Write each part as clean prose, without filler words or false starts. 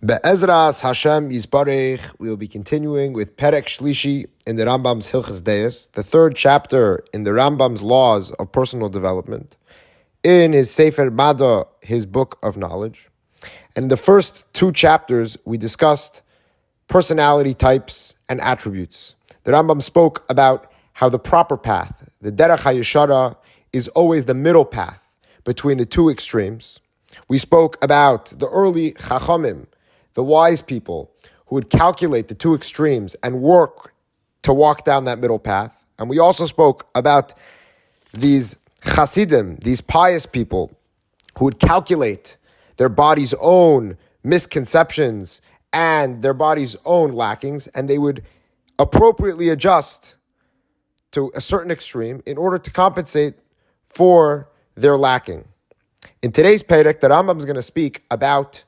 Be'ezras Hashem Yisbarech, we will be continuing with Perek Shlishi in the Rambam's Hilchos De'ot, the third chapter in the Rambam's laws of personal development, in his Sefer Mada, his book of knowledge. And in the first two chapters, we discussed personality types and attributes. The Rambam spoke about how the proper path, the Derech HaYeshara, is always the middle path between the two extremes. We spoke about the early Chachamim, the wise people who would calculate the two extremes and work to walk down that middle path. And we also spoke about these Chasidim, these pious people who would calculate their body's own misconceptions and their body's own lackings, and they would appropriately adjust to a certain extreme in order to compensate for their lacking. In today's Perek, the Rambam is going to speak about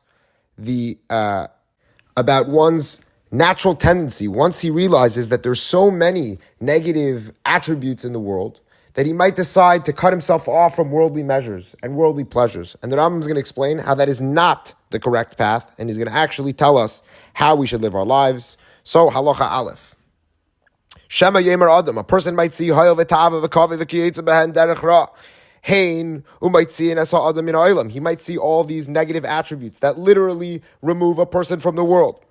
about one's natural tendency. Once he realizes that there's so many negative attributes in the world, that he might decide to cut himself off from worldly measures and worldly pleasures. And the Rambam is going to explain how that is not the correct path, and he's going to actually tell us how we should live our lives. So, Halacha Aleph. Shema Yemer Adam, a person might see Hayel v'Tava v'Kavi v'Kiyetza b'Hen Derech Ra. Hein, might see in Esa Adam in Olam. He might see all these negative attributes that literally remove a person from the world.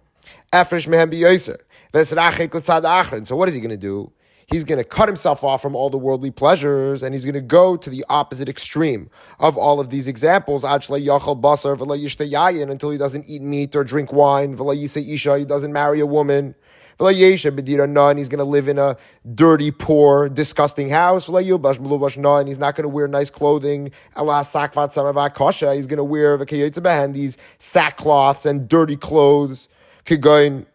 Efresh mehem b'yoser v'esrachek l'tzad achrin. So what is he going to do? He's going to cut himself off from all the worldly pleasures, and he's going to go to the opposite extreme of all of these examples. Until he doesn't eat meat or drink wine. He doesn't marry a woman. And he's going to live in a dirty, poor, disgusting house. And he's not going to wear nice clothing. He's going to wear these sackcloths and dirty clothes. The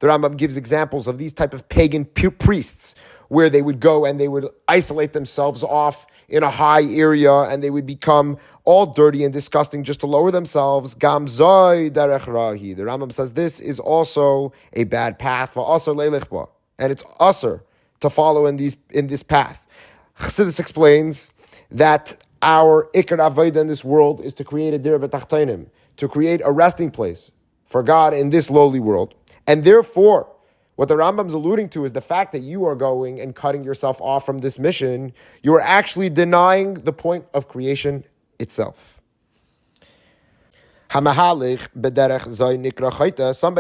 Rambam gives examples of these type of pagan priests where they would go and they would isolate themselves off in a high area and they would become all dirty and disgusting just to lower themselves. Gam zoi derech rahi. The Rambam says this is also a bad path, and it's usher to follow in this path. Chassidus explains that our ikar avodah in this world is to create a dir b'tachtainim, to create a resting place for God in this lowly world. And therefore, what the Rambam's alluding to is the fact that you are going and cutting yourself off from this mission. You are actually denying the point of creation itself. Somebody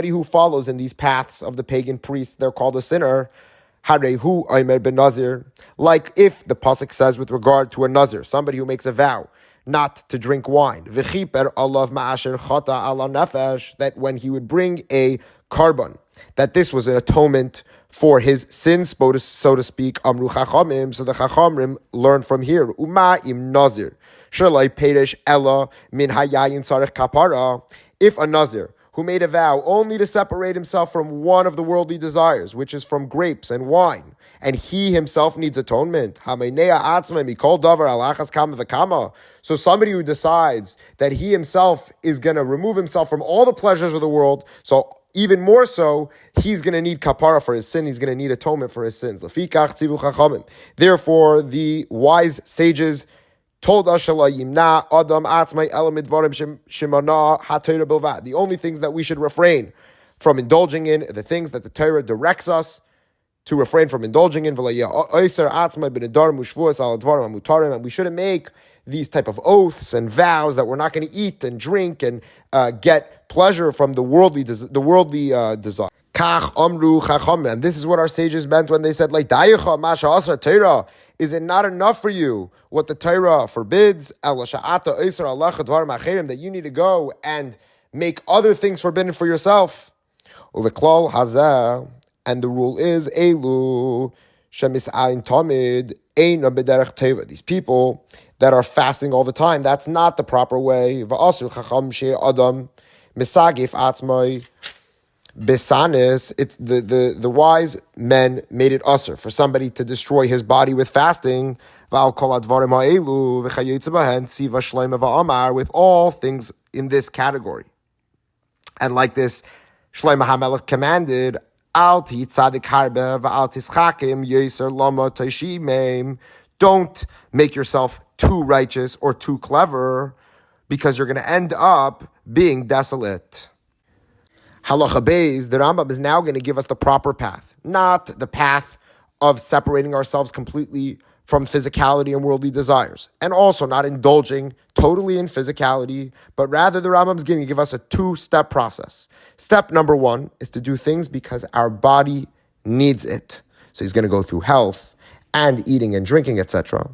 who follows in these paths of the pagan priests, they're called a sinner. Like if the pasuk says with regard to a nazir, somebody who makes a vow not to drink wine, that when he would bring a carbon, that this was an atonement for his sins, so to speak. Amru Chachamim, so the Chachamim learned from here. Uma im nazir, shalai perish ella min hayayin sarich kapara. If a nazir who made a vow only to separate himself from one of the worldly desires, which is from grapes and wine, and he himself needs atonement. So somebody who decides that he himself is going to remove himself from all the pleasures of the world, so even more so, he's going to need kapara for his sin, he's going to need atonement for his sins. Therefore, the wise sages told us the only things that we should refrain from indulging in, the things that the Torah directs us to refrain from indulging in. And we shouldn't make these type of oaths and vows that we're not going to eat and drink and get pleasure from the worldly desire. And this is what our sages meant when they said, like, is it not enough for you what the Torah forbids? That you need to go and make other things forbidden for yourself. And the rule is, these people that are fasting all the time, that's not the proper way. Besanis, it's the wise men made it usher for somebody to destroy his body with fasting, with all things in this category. And like this, Shlomo HaMelech commanded, don't make yourself too righteous or too clever, because you're going to end up being desolate. Halacha Beis, the Rambam is now going to give us the proper path, not the path of separating ourselves completely from physicality and worldly desires, and also not indulging totally in physicality, but rather the Rambam is going to give us a two-step process. Step number one is to do things because our body needs it. So he's going to go through health and eating and drinking, etc.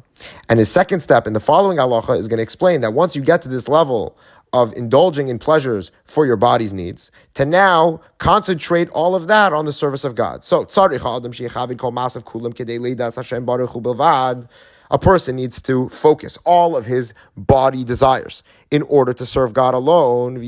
And his second step in the following halacha is going to explain that once you get to this level of indulging in pleasures for your body's needs, to now concentrate all of that on the service of God. So, a person needs to focus all of his body desires in order to serve God alone, and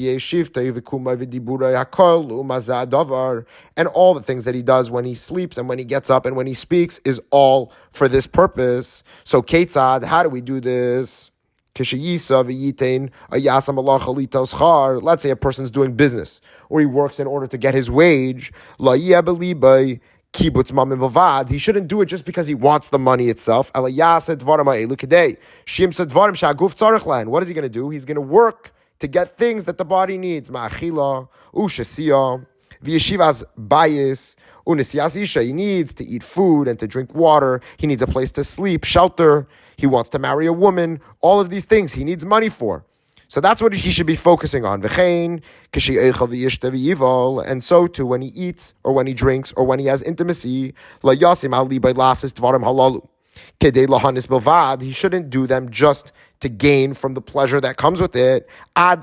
all the things that he does when he sleeps and when he gets up and when he speaks is all for this purpose. So, Ketzad, how do we do this? Let's say a person's doing business, or he works in order to get his wage. He shouldn't do it just because he wants the money itself. What is he going to do? He's going to work to get things that the body needs. He needs to eat food and to drink water. He needs a place to sleep, shelter. He wants to marry a woman. All of these things he needs money for. So that's what he should be focusing on. And so too, when he eats or when he drinks or when he has intimacy, he shouldn't do them just to gain from the pleasure that comes with it. So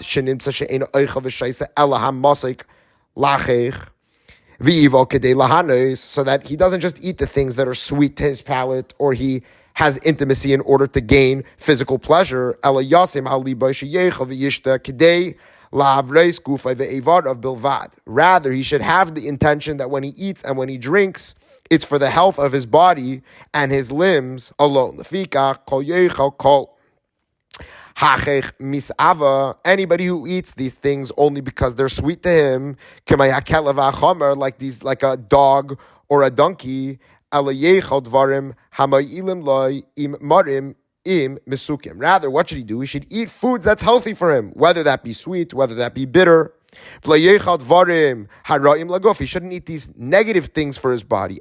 that he doesn't just eat the things that are sweet to his palate, or he has intimacy in order to gain physical pleasure. Rather, he should have the intention that when he eats and when he drinks, it's for the health of his body and his limbs alone. Anybody who eats these things only because they're sweet to him, like a dog or a donkey, rather, what should he do? He should eat foods that's healthy for him, whether that be sweet, whether that be bitter. He shouldn't eat these negative things for his body,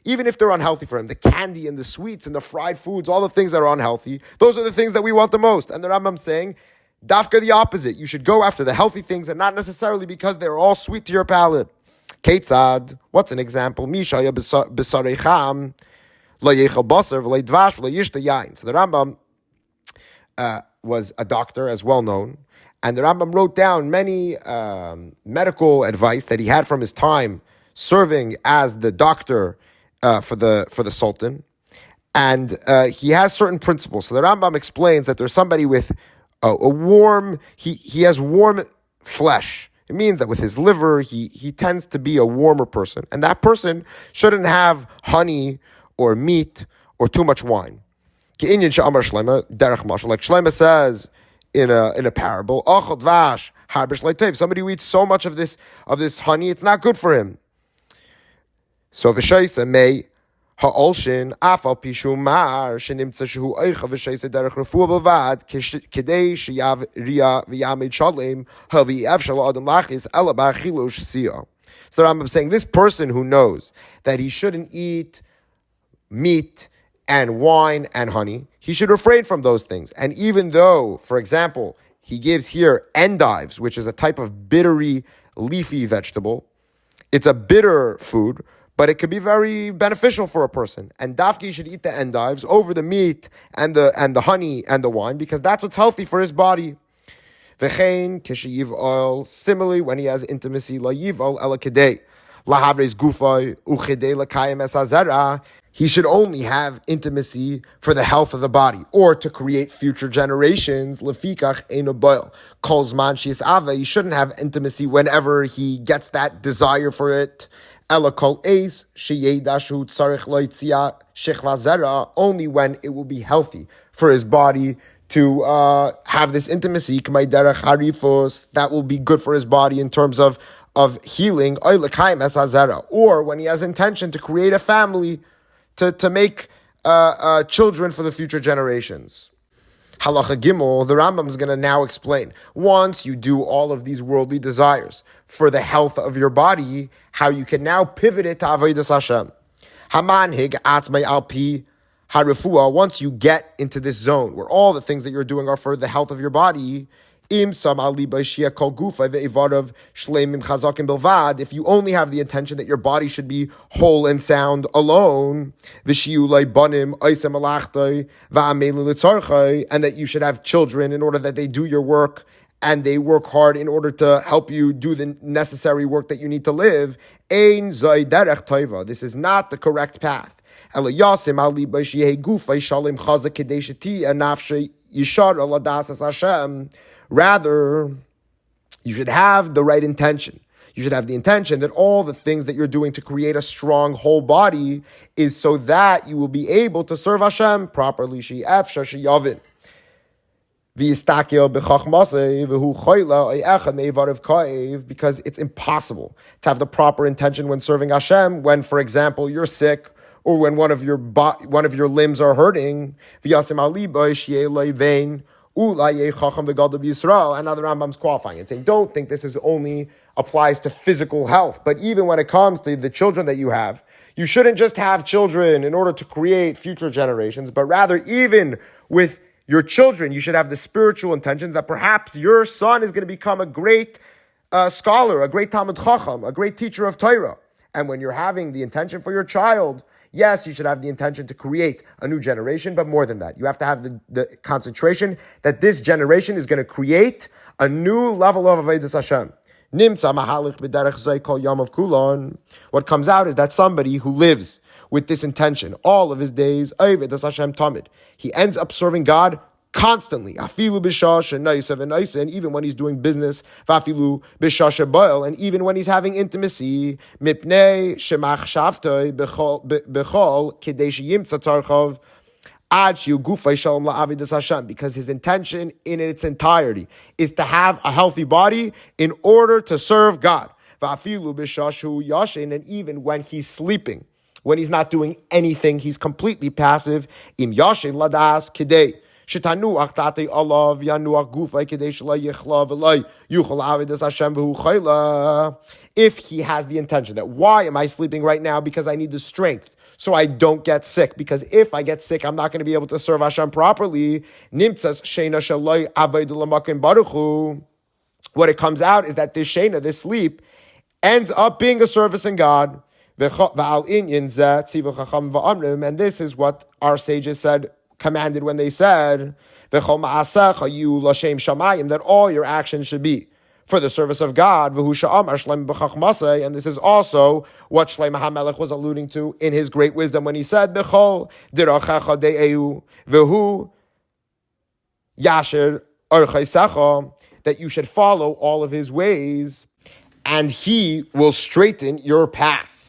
even if they're unhealthy for him. The candy and the sweets and the fried foods, all the things that are unhealthy, those are the things that we want the most. And the Rambam saying, dafka the opposite. You should go after the healthy things, and not necessarily because they're all sweet to your palate. Ketzad, what's an example? Mishaya b'sarecham lo yechal basar v'lo dvash v'lo yishta yain. So the Rambam was a doctor, as well known, and the Rambam wrote down many medical advice that he had from his time serving as the doctor for the Sultan, and he has certain principles. So the Rambam explains that there's somebody with a warm, he has warm flesh. It means that with his liver, he tends to be a warmer person. And that person shouldn't have honey or meat or too much wine. Like Shlomo says in a parable, somebody who eats so much of this honey, it's not good for him. So v'shaisa may ha'olshin afal pishu mar shenimtza shehu eicha v'shaisa derech refuah bavad kedei sheyav ria v'yamid shalem havi evshal adam lachis ela ba'chilush siyah. So I'm saying this person who knows that he shouldn't eat meat and wine and honey, he should refrain from those things. And even though, for example, he gives here endives, which is a type of bittery leafy vegetable, it's a bitter food, but it could be very beneficial for a person. And dafki should eat the endives over the meat and the honey and the wine, because that's what's healthy for his body. V'chein kishayiv oil. Similarly, when he has intimacy, la yivol ela kedei lahavres gufay uchedei lakayim es hazera. He should only have intimacy for the health of the body, or to create future generations. Lefikach eino boil kol zman sheis ava. He shouldn't have intimacy whenever he gets that desire for it. Ela kol eis sheyedashu tzarich loitzia shechva zera. Only when it will be healthy for his body to have this intimacy. K'may derech harifos. That will be good for his body in terms of healing. Oy lekayim es hazera. Or when he has intention to create a family, to make children for the future generations. Halacha Gimel, the Rambam is going to now explain. Once you do all of these worldly desires for the health of your body, how you can now pivot it to Avodas Hashem. Hamanhig atzmai alpi harifua. Once you get into this zone where all the things that you're doing are for the health of your body, if you only have the intention that your body should be whole and sound alone, and that you should have children in order that they do your work and they work hard in order to help you do the necessary work that you need to live, this is not the correct path. Rather, you should have the right intention. You should have the intention that all the things that you're doing to create a strong whole body is so that you will be able to serve Hashem properly. Because it's impossible to have the proper intention when serving Hashem when, for example, you're sick or when one of your limbs are hurting. And now the Rambam's qualifying and saying, don't think this is only applies to physical health, but even when it comes to the children that you have, you shouldn't just have children in order to create future generations, but rather even with your children, you should have the spiritual intentions that perhaps your son is going to become a great scholar, a great Talmid Chacham, a great teacher of Torah. And when you're having the intention for your child, yes, you should have the intention to create a new generation, but more than that, you have to have the concentration that this generation is going to create a new level of Avodas Hashem. What comes out is that somebody who lives with this intention all of his days, Avodas Hashem Tamid, he ends up serving God constantly, afilu b'shasha naisa, and even when he's doing business, vafilu b'shasha boil, and even when he's having intimacy, mipnei shemachshavtoi b'chol kedei sheyimtza tzarchav ad shiu gufay shalom la'avidas Hashem, because his intention in its entirety is to have a healthy body in order to serve God. Vafilu b'shashu yashin, and even when he's sleeping, when he's not doing anything, he's completely passive. Im yashin ladas kedei. If he has the intention that why am I sleeping right now? Because I need the strength so I don't get sick. Because if I get sick, I'm not going to be able to serve Hashem properly. What it comes out is that this shena, this sleep, ends up being a service in God. And this is what our sages said, commanded when they said that all your actions should be for the service of God. And this is also what Shlomo HaMelech was alluding to in his great wisdom when he said that you should follow all of his ways and he will straighten your path.